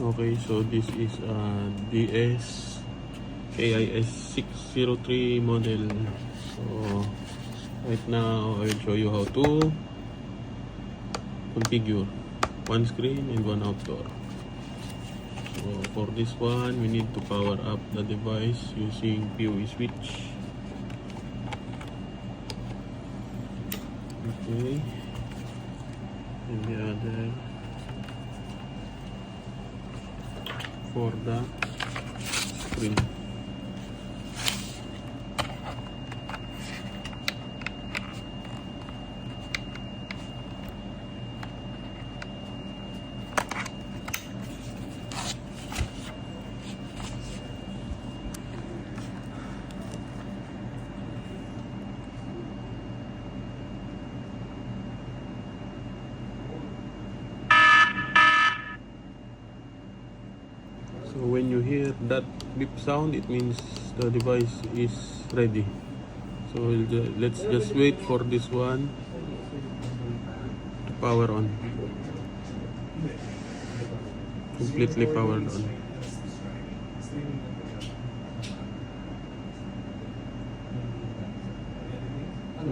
Okay, so this is a DS KIS 603 model. So right now I'll show you how to configure one screen and one outdoor. So for this one, we need to power up the device using PoE switch. Okay, and the other for the screen. So when you hear that beep sound, it means the device is ready. So let's just wait for this one to power on. Completely powered on.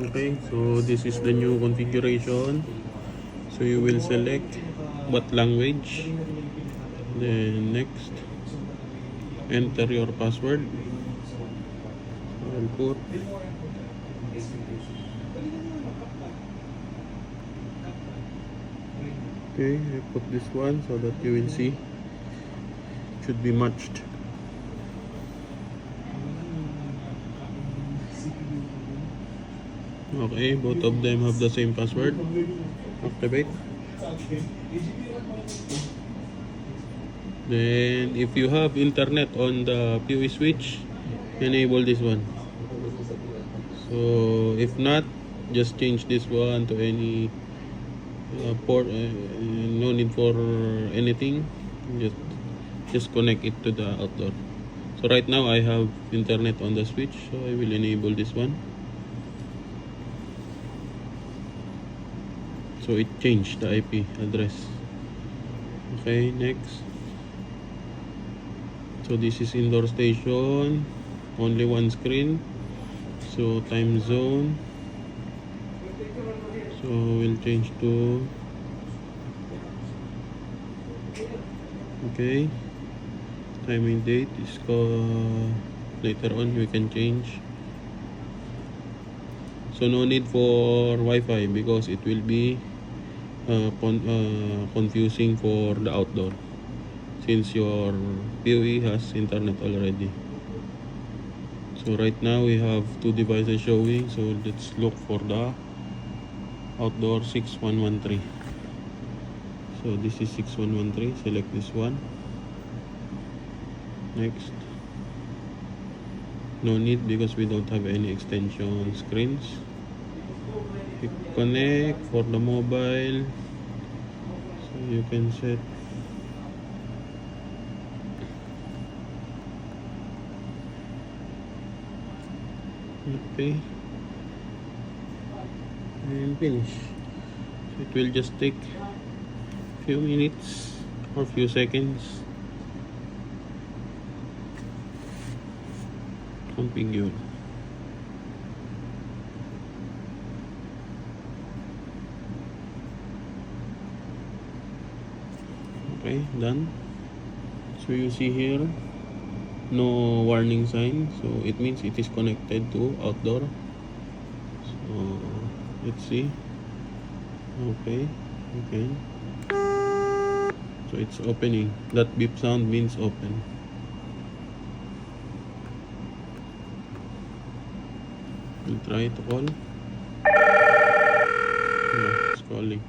Okay, so this is the new configuration. So you will select what language, then next enter your password. I'll put okay, I put this one so that you will see it should be matched. Okay, both of them have the same password. Activate. Then if you have internet on the PoE switch, enable this one. So if not, just change this one to any port. No need for anything. Just connect it to the outdoor. So right now I have internet on the switch, so I will enable this one. So it changed the IP address. Okay, next. So this is indoor station, only one screen. So time zone. So we'll change to okay. Time and date is later on we can change. So no need for Wi-Fi because it will be confusing for the outdoor since your PoE has internet already. So right now we have two devices showing, so let's look for the outdoor 6113. So this is 6113, select this one. Next. No need because we don't have any extension screens. Click connect for the mobile. So you can set okay and finish. So it will just take few minutes or few seconds. Configure. Okay, done. So you see here no warning sign, so it means it is connected to outdoor. So let's see. Okay, so it's opening. That beep sound means open. We'll try to call. Yeah, it's calling.